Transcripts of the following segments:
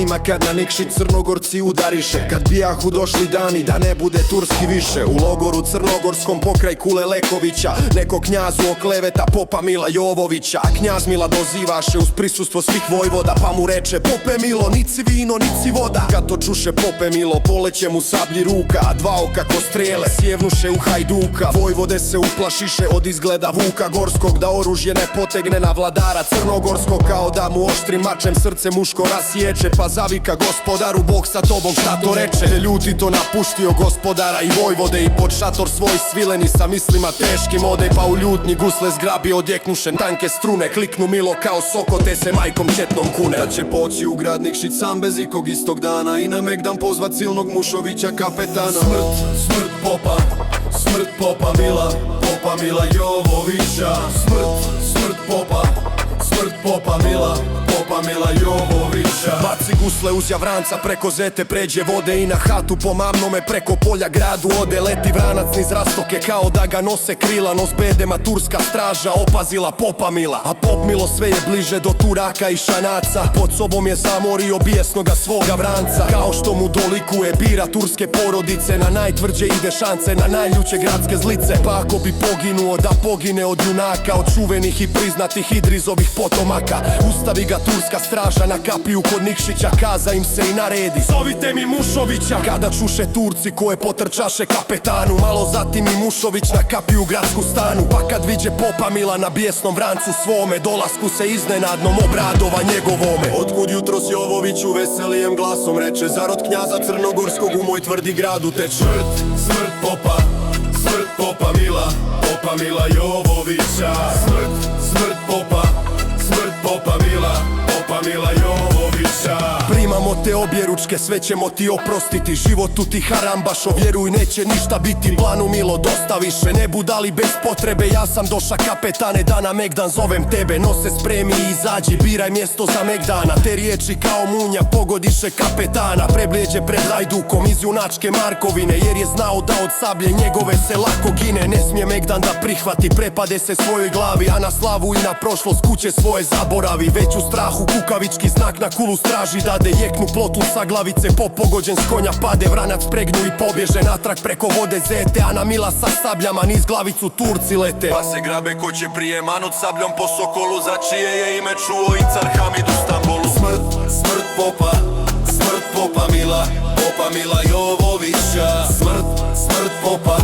danima kad na Nikšić Crnogorci udariše. Kad bijahu došli dani da ne bude turski više. U logoru crnogorskom pokraj Kule Lekovića neko knjazu okleveta popa Mila Jovovića. A knjaz Mila dozivaše uz prisustvo svih vojvoda, pa mu reče: pope Milo, nici vino, nici voda. Kad to čuše pope Milo, poleće mu sablji ruka, a dva oka ko strijele sjevnuše u Hajduka. Vojvode se uplašiše od izgleda Vuka Gorskog, da oružje ne potegne na vladara crnogorskog, kao da mu oštrim mačem srce muško rasječe. Pa zavika gospodaru: Bog sa tobom, šta to reče? Ljuti to napuštio gospodara i vojvode, i pod šator svoj svileni sa mislima teškim ode. Pa u ljutnji gusle zgrabi odjeknuše tanke strune, kliknu Milo kao soko, te se majkom četnom kune. Da će poći u grad Nikšić sam bez ikog istog dana i na Megdan pozvat silnog Mušovića kapetana. Smrt popa, smrt popa Mila, popa Mila Jovovića. Smrt popa, smrt popa Mila, popa Mila Jovovića. Baci gusle uz Javranca, preko Zete pređe vode i na hatu po Mamnome preko polja gradu ode. Leti vranac niz rastoke kao da ga nose krila, no s bedema turska straža opazila popa Mila. A pop Milo sve je bliže do Turaka i Šanaca, pod sobom je zamorio bijesnoga svoga vranca. Kao što mu dolikuje bira turske porodice, na najtvrđe ide šance, na najljuće gradske zlice. Pa ako bi poginuo da pogine od junaka, od čuvenih i priznatih Idrizovih potomaka. Ustavi ga turska straža na kapiju kod Nikšića, kaza im se i naredi: zovite mi Mušovića. Kada čuše Turci koje potrčaše kapetanu, malo zatim i Mušović na kapiju gradsku stanu. Pa kad viđe popa Mila na bijesnom vrancu svome, dolasku se iznenadnom obradova njegovome. Otkud jutros Jovoviću veselijem glasom reče: zar od knjaza crnogorskog u moj tvrdi gradu teče? Smrt popa, smrt popa Mila, popa Mila Jovovića. Smrt popa, smrt popa Mila, popa Mila Jovovića. Primamo te objeručke, sve ćemo ti oprostiti. Životu ti harambašo, vjeruj neće ništa biti. Planu Milo dosta više, ne budali bez potrebe. Ja sam doša kapetane, da na Megdan zovem tebe. No se spremi i izađi, biraj mjesto za Megdana. Te riječi kao munja pogodiše kapetana. Preblijeđe pred Hajdukom iz junačke Markovine, jer je znao da od sablje njegove se lako gine. Ne smije Megdan da prihvati, prepade se svojoj glavi, a na slavu i na prošlost kuće svoje zaboravi. Već u strahu kukavički znak na kulu straži dade, jeknu plotu sa glavice, pop pogođen s konja pade. Vranac pregnju i pobježe natrag preko vode Zete, a na Mila sa sabljama niz glavicu Turci lete. Pa se grabe ko će prije manut sabljom po Sokolu, za čije je ime čuo i car Hamid u Stambolu. Smrt popa, smrt popa Mila, popa Mila Jovovića. Smrt popa,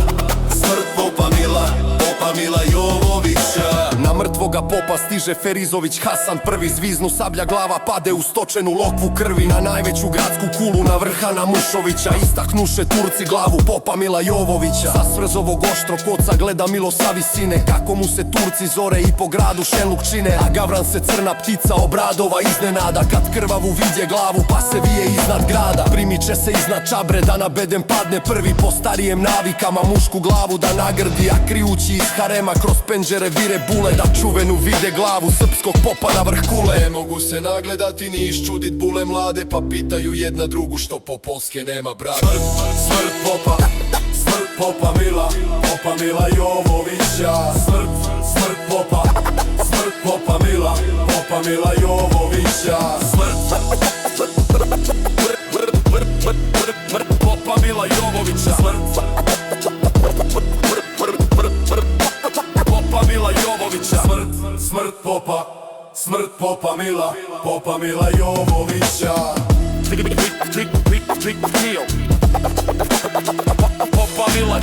smrt popa Mila, popa Mila Jovovića. Na mrtvoga popa stiže Ferizović Hasan prvi, zviznu sablja, glava pade u stočenu lokvu krvi. Na najveću gradsku kulu na vrhana Mušovića istaknuše Turci glavu popa Mila Jovovića. Sa svrzovog oštro koca gleda Milo sa visine, kako mu se Turci zore i po gradu šenluk čine. A Gavran se crna ptica obradova iznenada, kad krvavu vidje glavu pa se vije iznad grada. Primiče se iznad Čabre da na bedem padne prvi, po starijem navikama mušku glavu da nagrdi. A krijući iz harema kroz penđere vire bule, da čuvenu vide glavu srpskog popa na vrh kule. Ne mogu se nagledati ni iščudit bule mlade, pa pitaju jedna drugu što po polske nema brade. Smrt popa, smrt popa Mila, popa Mila Jovovića. Smrt popa, smrt popa Mila, popa Mila Jovovića. Smrt popa Mila Jovovića. Mila Jovovića. Smrt popa, smrt popa Mila, popa Mila Jovovića. Popa Mila